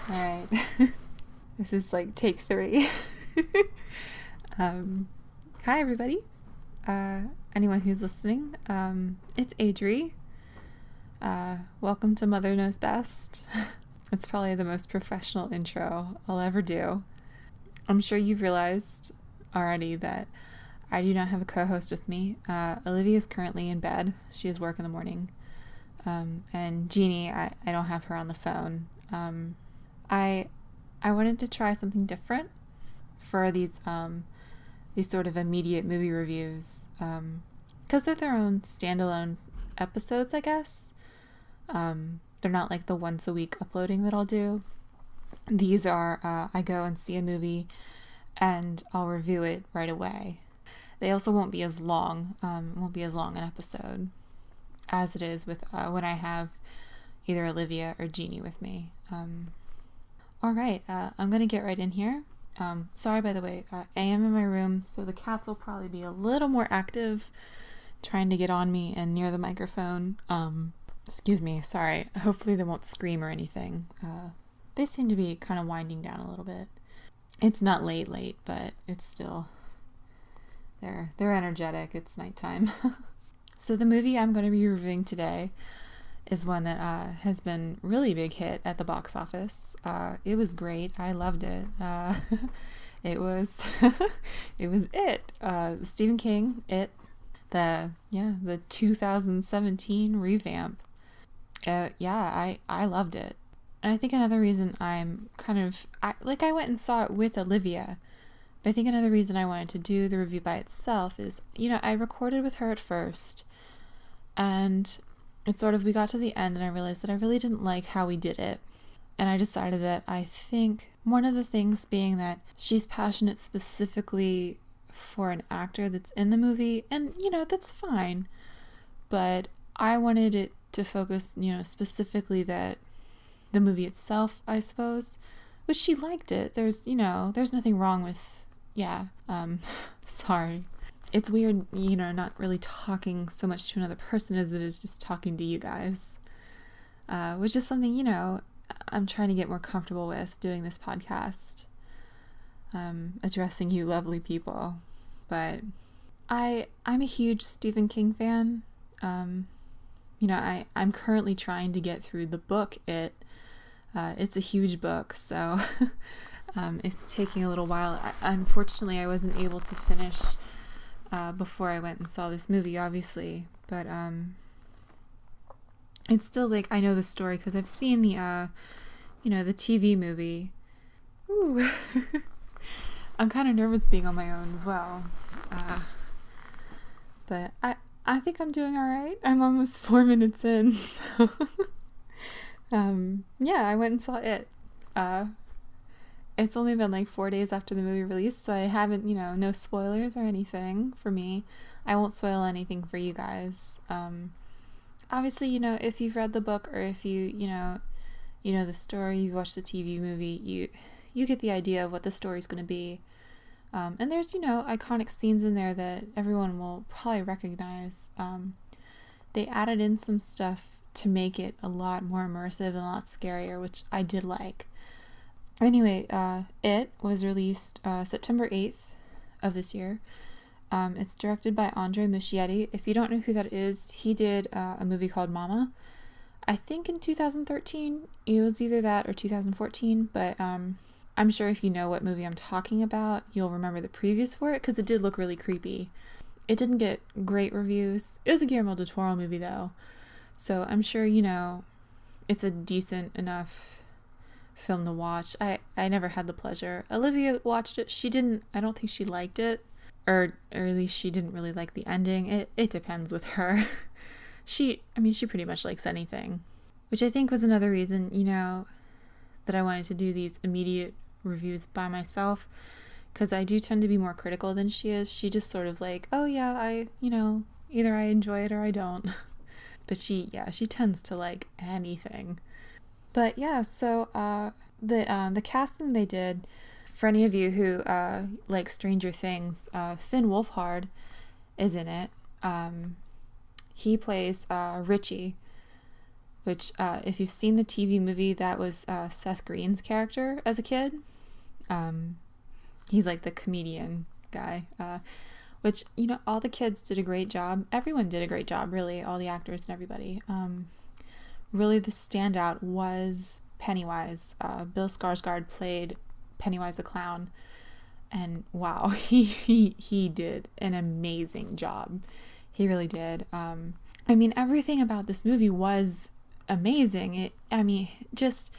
All right. This is like take 3. Hi, everybody. Anyone who's listening. It's Adri. Welcome to Mother Knows Best. It's probably the most professional intro I'll ever do. I'm sure you've realized already that I do not have a co-host with me. Olivia is currently in bed. She has work in the morning. And Jeannie, I don't have her on the phone. I wanted to try something different for these sort of immediate movie reviews, because they're their own standalone episodes, I guess. They're not like the once a week uploading that I'll do. These are I go and see a movie and I'll review it right away. They also won't be as long. It won't be as long an episode as it is with when I have either Olivia or Jeannie with me. All right, I'm going to get right in here. Sorry, by the way, I am in my room, so the cats will probably be a little more active trying to get on me and near the microphone. Excuse me, sorry. Hopefully they won't scream or anything. They seem to be kind of winding down a little bit. It's not late, but it's still... They're energetic. It's nighttime. So the movie I'm going to be reviewing today is one that has been really big hit at the box office. It was great. I loved it. It was it. Stephen King, It, the 2017 revamp. I loved it. And I think another reason I'm kind of I went and saw it with Olivia. But I think another reason I wanted to do the review by itself is, I recorded with her at first, and it's sort of, we got to the end and I realized that I really didn't like how we did it. And I decided that I think one of the things being that she's passionate specifically for an actor that's in the movie, and, that's fine. But I wanted it to focus, specifically that the movie itself, I suppose, which she liked it. There's nothing wrong with, sorry. It's weird, not really talking so much to another person as it is just talking to you guys. Which is something, I'm trying to get more comfortable with doing this podcast. Addressing you lovely people. But I'm a huge Stephen King fan. I'm currently trying to get through the book, It. It's a huge book, so it's taking a little while. Unfortunately, I wasn't able to finish before I went and saw this movie, obviously, but it's still like I know the story because I've seen the the TV movie. Ooh. I'm kind of nervous being on my own as well, but I think I'm doing all right. I'm almost 4 minutes in, so I went and saw It. It's only been like 4 days after the movie released, so I haven't, no spoilers or anything for me. I won't spoil anything for you guys. Obviously, if you've read the book or if you know the story, you've watched the TV movie, you get the idea of what the story's going to be. And there's, iconic scenes in there that everyone will probably recognize. They added in some stuff to make it a lot more immersive and a lot scarier, which I did like. Anyway, It was released September 8th of this year. It's directed by Muschietti. If you don't know who that is, he did a movie called Mama. I think in 2013. It was either that or 2014, but I'm sure if you know what movie I'm talking about, you'll remember the previews for it, because it did look really creepy. It didn't get great reviews. It was a Guillermo del Toro movie, though. So I'm sure, it's a decent enough film to watch. I never had the pleasure. Olivia watched it. I don't think she liked it. Or at least she didn't really like the ending. It depends with her. She pretty much likes anything. Which I think was another reason, that I wanted to do these immediate reviews by myself. Because I do tend to be more critical than she is. She just sort of like, oh yeah, either I enjoy it or I don't. But she tends to like anything. But yeah, so the casting they did, for any of you who like Stranger Things, Finn Wolfhard is in it. He plays Richie, which if you've seen the TV movie, that was Seth Green's character as a kid. He's like the comedian guy, which, all the kids did a great job. Everyone did a great job, really, all the actors and everybody. Really the standout was Pennywise. Bill Skarsgard played Pennywise the clown, and wow, he did an amazing job. He really did. Everything about this movie was amazing. Just,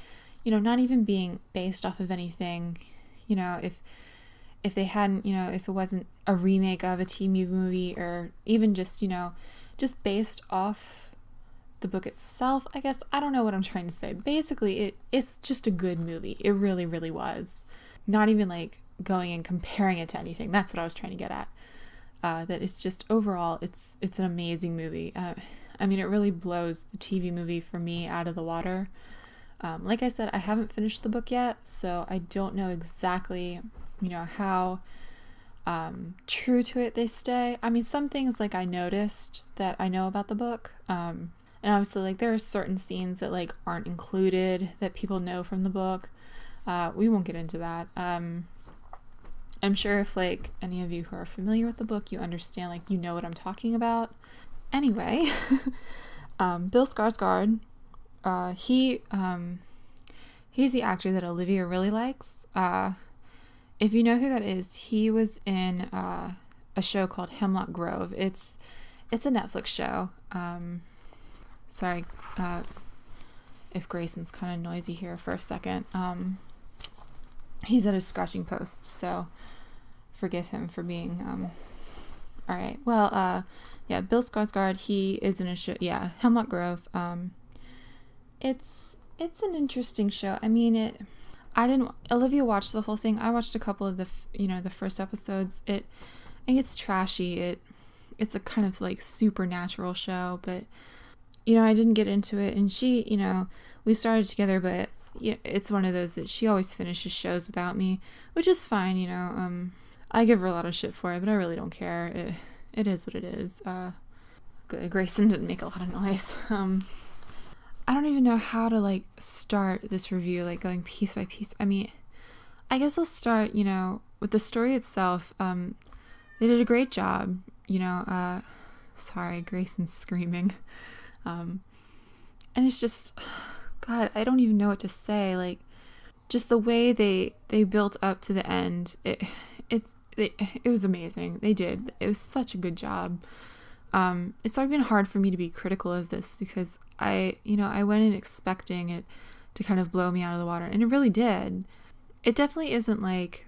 not even being based off of anything, if they hadn't, if it wasn't a remake of a TV movie, or even just, just based off the book itself, I guess. I don't know what I'm trying to say. Basically, it's just a good movie. It really, really was. Not even like going and comparing it to anything. That's what I was trying to get at. That it's just overall, it's an amazing movie. It really blows the TV movie for me out of the water. Like I said, I haven't finished the book yet, so I don't know exactly, how true to it they stay. Some things like I noticed that I know about the book. And obviously, like, there are certain scenes that, like, aren't included that people know from the book. We won't get into that. I'm sure if, like, any of you who are familiar with the book, you understand, like, you know what I'm talking about. Anyway, Bill Skarsgård, he's the actor that Olivia really likes. If you know who that is, he was in a show called Hemlock Grove. It's a Netflix show. Sorry if Grayson's kind of noisy here for a second. He's at a scratching post, so forgive him for being all right. Well, Bill Skarsgård, he is in a show, Hemlock Grove. It's an interesting show. Olivia watched the whole thing. I watched a couple of the first episodes. It's trashy. It's a kind of like supernatural show, but I didn't get into it, and she, we started together, but it's one of those that she always finishes shows without me, which is fine. I give her a lot of shit for it, but I really don't care. It is what it is. Grayson didn't make a lot of noise. I don't even know how to, like, start this review, like, going piece by piece. I guess I'll start, with the story itself. They did a great job, sorry, Grayson's screaming. And it's just, God, I don't even know what to say. Like, just the way they built up to the end, it was amazing. They did. It was such a good job. It's not even hard for me to be critical of this, because I went in expecting it to kind of blow me out of the water, and it really did. It definitely isn't like,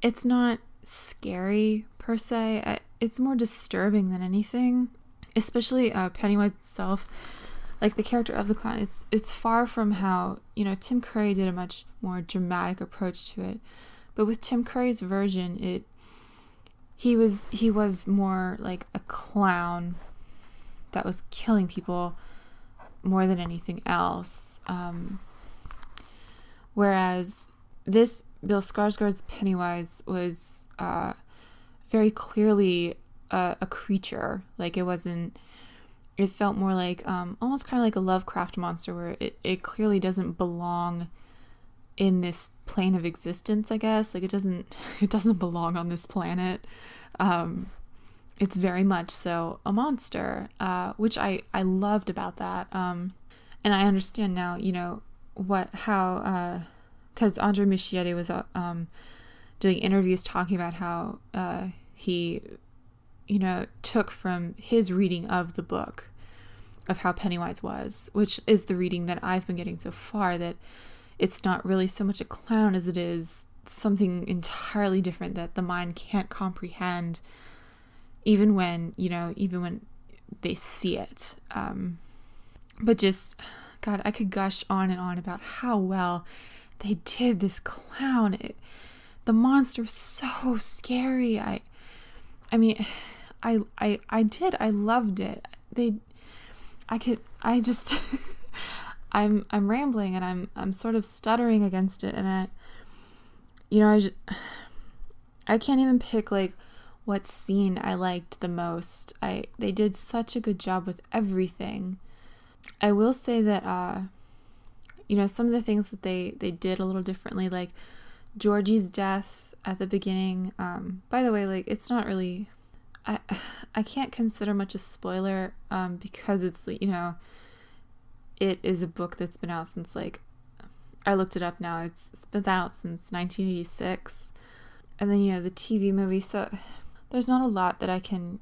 it's not scary per se. It's more disturbing than anything. Especially Pennywise itself, like the character of the clown. It's far from how Tim Curry did a much more dramatic approach to it, but with Tim Curry's version, he was more like a clown that was killing people more than anything else. Whereas this Bill Skarsgård's Pennywise was very clearly a creature. Like, it felt more like almost kind of like a Lovecraft monster, where it clearly doesn't belong in this plane of existence, I guess. Like, it doesn't belong on this planet. It's very much so a monster, which I loved about that. And I understand now, because Andre Muschietti was doing interviews talking about how he took from his reading of the book of how Pennywise was, which is the reading that I've been getting so far, that it's not really so much a clown as it is something entirely different that the mind can't comprehend, even when they see it. But just, God, I could gush on and on about how well they did this clown. The monster was so scary. I loved it. I'm rambling, and I'm sort of stuttering against it, and I can't even pick like what scene I liked the most. They did such a good job with everything. I will say that, some of the things that they did a little differently, like Georgie's death at the beginning. By the way, like, it's not really, I can't consider much a spoiler, because it's, it is a book that's been out since, like, I looked it up now. It's been out since 1986. And then, the TV movie. So there's not a lot that I can,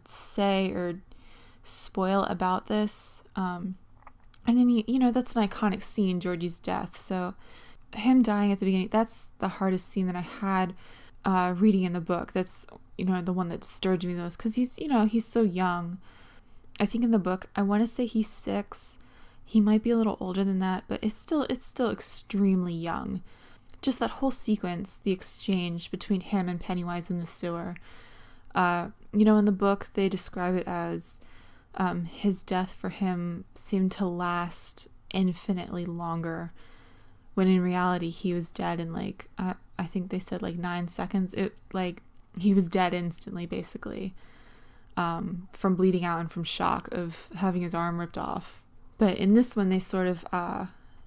say or spoil about this. And then, that's an iconic scene, Georgie's death. So him dying at the beginning, that's the hardest scene that I had reading in the book. That's, the one that disturbed me the most. Because he's so young. I think in the book, I want to say he's 6. He might be a little older than that, but it's still extremely young. Just that whole sequence, the exchange between him and Pennywise in the sewer. In the book, they describe it as his death for him seemed to last infinitely longer, when in reality he was dead in I think they said 9 seconds. He was dead instantly, basically, from bleeding out and from shock of having his arm ripped off. But in this one, they sort of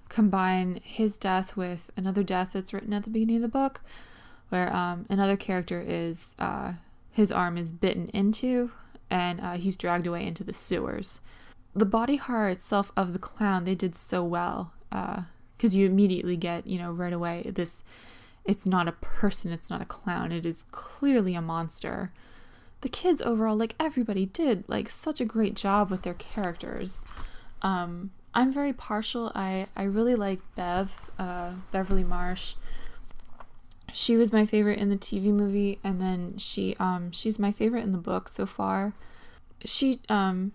combine his death with another death that's written at the beginning of the book, where another character is, his arm is bitten into, and he's dragged away into the sewers. The body horror itself of the clown, they did so well, because you immediately get, right away, it's not a person, it's not a clown, it is clearly a monster. The kids overall, everybody did, such a great job with their characters. I'm very partial. I really like Beverly Marsh. She was my favorite in the TV movie, and then she's my favorite in the book so far. She's the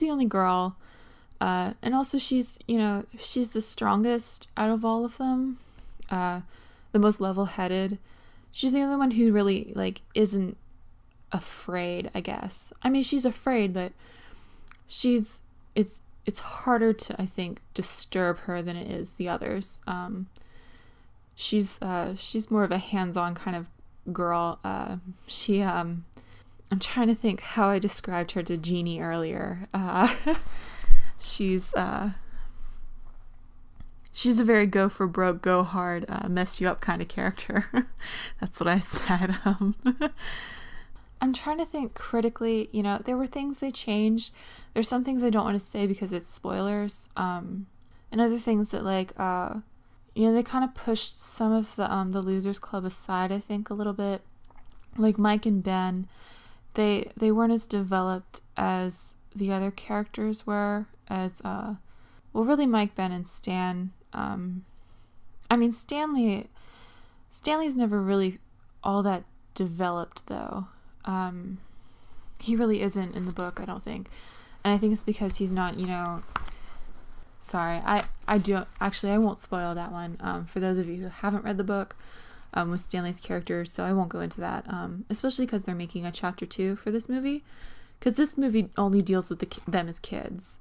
only girl, and also she's the strongest out of all of them, the most level-headed. She's the only one who really isn't afraid, I guess. I mean, she's afraid, but it's harder to, I think, disturb her than it is the others. She's more of a hands-on kind of girl. I'm trying to think how I described her to Jeannie earlier. She's a very go for broke, go hard, mess you up kind of character. That's what I said. I'm trying to think critically. There were things they changed. There's some things I don't want to say because it's spoilers. And other things that they kind of pushed some of the Losers Club aside, I think, a little bit. Like Mike and Ben, they weren't as developed as the other characters were, as really Mike, Ben, and Stan. I mean, Stanley's never really all that developed, though. He really isn't in the book, I don't think. And I think it's because he's not, sorry, I won't spoil that one, for those of you who haven't read the book, with Stanley's character, so I won't go into that, especially because they're making a chapter 2 for this movie, because this movie only deals with them as kids.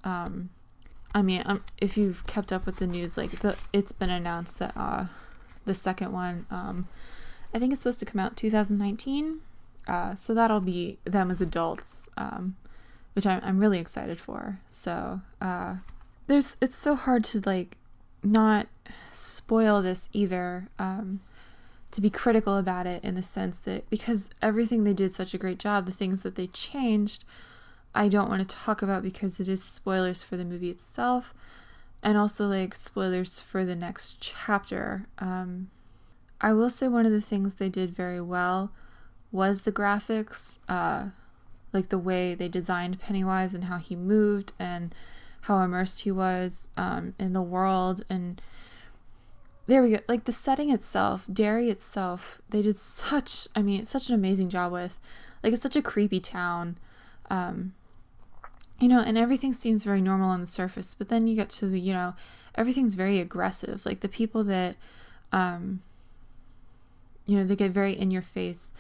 If you've kept up with the news, it's been announced that, the second one, I think it's supposed to come out in 2019, so that'll be them as adults, which I'm really excited for. So it's so hard to not spoil this either, to be critical about it, in the sense that because everything they did such a great job, the things that they changed, I don't want to talk about because it is spoilers for the movie itself, and also spoilers for the next chapter. I will say one of the things they did very well was the graphics, the way they designed Pennywise and how he moved and how immersed he was in the world. And there we go. The setting itself, Derry itself, they did such an amazing job with. It's such a creepy town. And everything seems very normal on the surface, but then you get to the, everything's very aggressive. The people that, they get very in your face,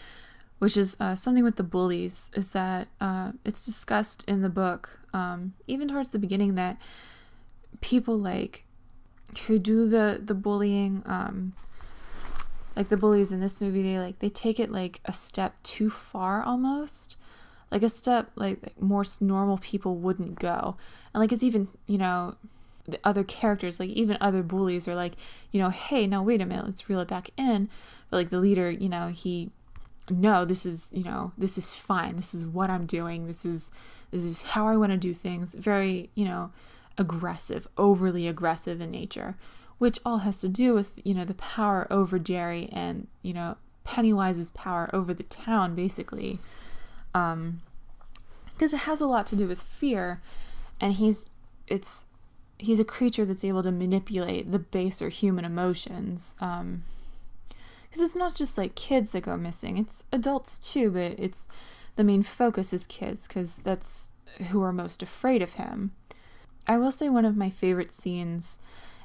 which is something with the bullies, is that it's discussed in the book, even towards the beginning, that people who do the bullying, the bullies in this movie, they take it a step too far almost. like a step like more normal people wouldn't go. And like it's even, you know, the other characters, like even other bullies are like, you know, hey, now wait a minute, let's reel it back in. But like the leader, you know, no, this is, you know, this is fine. This is what I'm doing. This is how I want to do things. Very, you know, aggressive, overly aggressive in nature, which all has to do with, you know, the power over Jerry and, you know, Pennywise's power over the town, basically. Because it has a lot to do with fear, and he's a creature that's able to manipulate the baser human emotions. Because it's not just like kids that go missing, it's adults too, but it's the main focus is kids, because that's who are most afraid of him. I will say one of my favorite scenes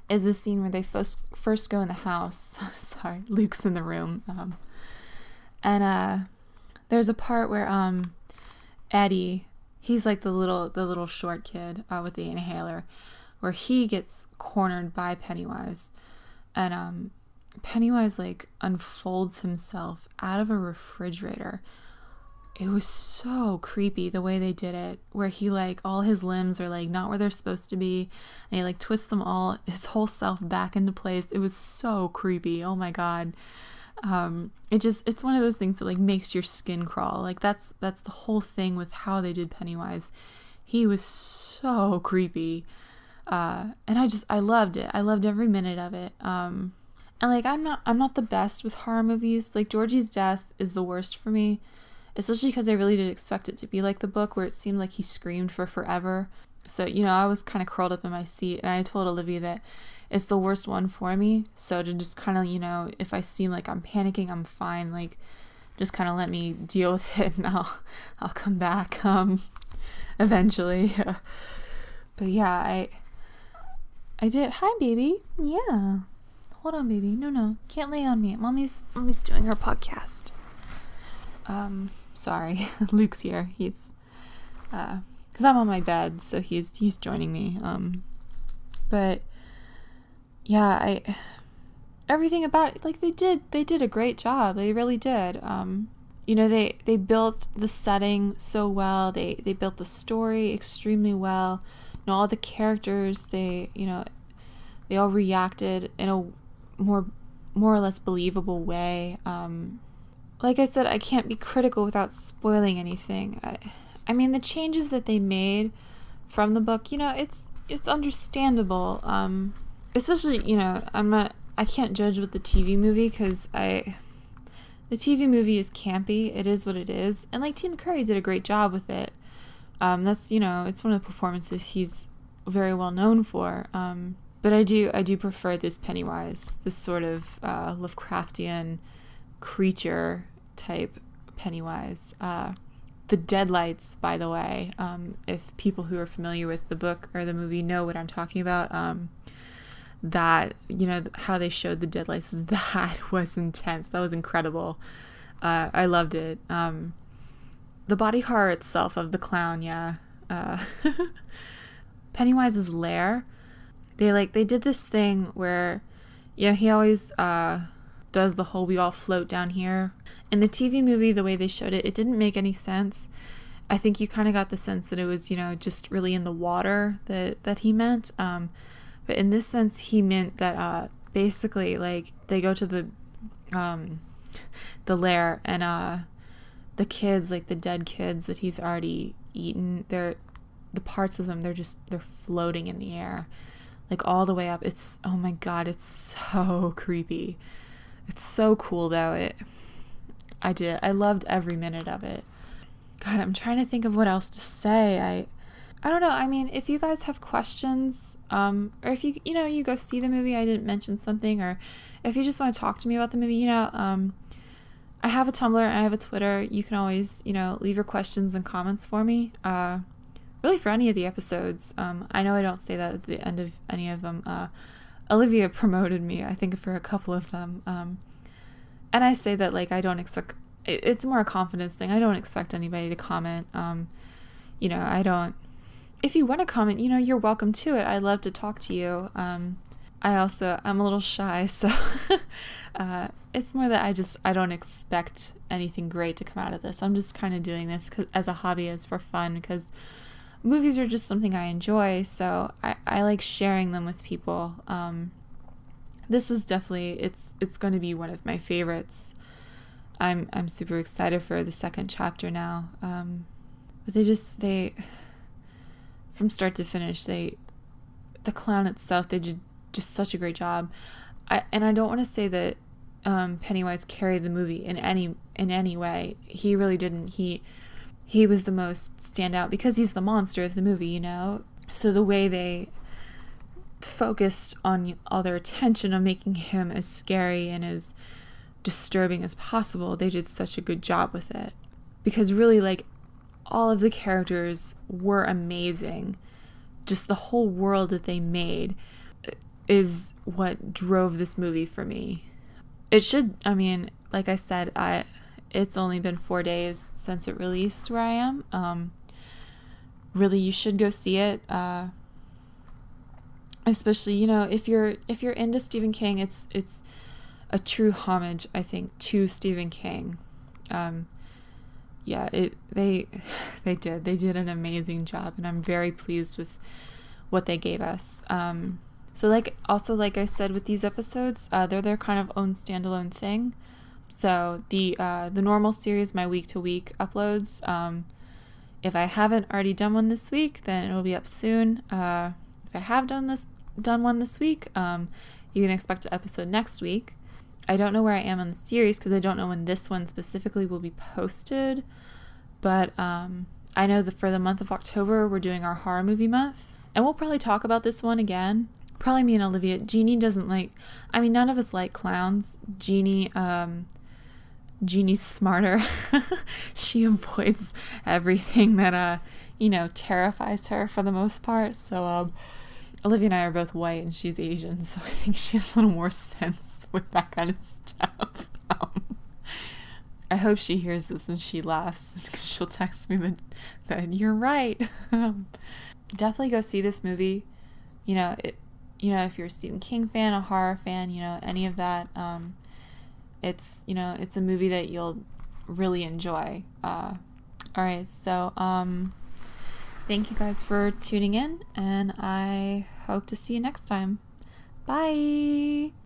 is the scene where they first go in the house. Sorry, Luke's in the room. And there's a part where Eddie, he's like the little short kid with the inhaler, where he gets cornered by Pennywise, and Pennywise like unfolds himself out of a refrigerator. It was so creepy the way they did it, where he like all his limbs are like not where they're supposed to be, and he like twists them all, his whole self back into place. It was so creepy. Oh my god. It's one of those things that like makes your skin crawl. Like that's the whole thing with how they did Pennywise. He was so creepy. And I loved it. I loved every minute of it. And like I'm not the best with horror movies. Like Georgie's death is the worst for me, especially because I really did expect it to be like the book, where it seemed like he screamed for forever. So, you know, I was kind of curled up in my seat, and I told Olivia that it's the worst one for me. So to just kind of, you know, if I seem like I'm panicking, I'm fine. Like, just kind of let me deal with it, and I'll come back eventually. But yeah, I did. Hi, baby. Yeah. Hold on, baby. No. Can't lay on me. Mommy's doing her podcast. Sorry. Luke's here. He's, because I'm on my bed, so he's joining me. But yeah, everything about it, like they did a great job. They really did. You know, they built the setting so well. They built the story extremely well. You know, all the characters, they all reacted in a more or less believable way. Like I said, I can't be critical without spoiling anything. I mean, the changes that they made from the book, you know, it's understandable. Especially, you know, I can't judge with the TV movie, because the TV movie is campy. It is what it is. And like Tim Curry did a great job with it. That's, you know, it's one of the performances he's very well known for. But I do prefer this Pennywise, this sort of Lovecraftian creature type Pennywise. The Deadlights, by the way, if people who are familiar with the book or the movie know what I'm talking about, that, you know, how they showed the Deadlights, that was intense. That was incredible. I loved it. The body horror itself of the clown, yeah. Pennywise's lair, they did this thing where, you know, he always does the whole we all float down here. In the TV movie, the way they showed it, it didn't make any sense. I think you kind of got the sense that it was, you know, just really in the water that he meant. But in this sense, he meant that basically, like, they go to the lair, and the kids, like the dead kids that he's already eaten, the parts of them, they're floating in the air, like all the way up. Oh my god, it's so creepy. It's so cool though. I loved every minute of it. God, I'm trying to think of what else to say. I don't know. I mean, if you guys have questions, or if you go see the movie, I didn't mention something, or if you just want to talk to me about the movie, you know, I have a Tumblr, I have a Twitter. You can always, you know, leave your questions and comments for me. Really for any of the episodes. I know I don't say that at the end of any of them. Olivia promoted me, I think, for a couple of them. And I say that, like, I don't expect, it's more a confidence thing. I don't expect anybody to comment. You know, I don't, if you want to comment, you know, you're welcome to it. I'd love to talk to you. I'm a little shy, so it's more that I don't expect anything great to come out of this. I'm just kind of doing this as a hobby, as for fun, because movies are just something I enjoy, so I like sharing them with people. This was definitely, it's going to be one of my favorites. I'm super excited for the second chapter now. But they from start to finish, the clown itself, they did just such a great job. I don't want to say that Pennywise carried the movie in any way. He really didn't. He was the most standout because he's the monster of the movie, you know? So the way they focused on all their attention on making him as scary and as disturbing as possible, they did such a good job with it. Because really, like, all of the characters were amazing. Just the whole world that they made is what drove this movie for me. It should, I mean, like I said, it's only been 4 days since it released where I am. Really, you should go see it. Especially, you know, if you're into Stephen King, it's a true homage, I think, to Stephen King. Yeah, they did an amazing job, and I'm very pleased with what they gave us. So like I said with these episodes, they're their kind of own standalone thing. So the normal series, my week-to-week uploads, if I haven't already done one this week, then it'll be up soon. If I have done one this week, you can expect an episode next week. I don't know where I am on the series because I don't know when this one specifically will be posted, but I know that for the month of October, we're doing our horror movie month, and we'll probably talk about this one again. Probably me and Olivia. Jeannie doesn't like, I mean, none of us like clowns. Jeannie's smarter. She avoids everything that, terrifies her for the most part. So, Olivia and I are both white and she's Asian, so I think she has a little more sense with that kind of stuff. I hope she hears this and she laughs, because she'll text me that you're right. Definitely go see this movie. If you're a Stephen King fan, a horror fan, any of that, it's a movie that you'll really enjoy. All right, so thank you guys for tuning in, and I hope to see you next time. Bye.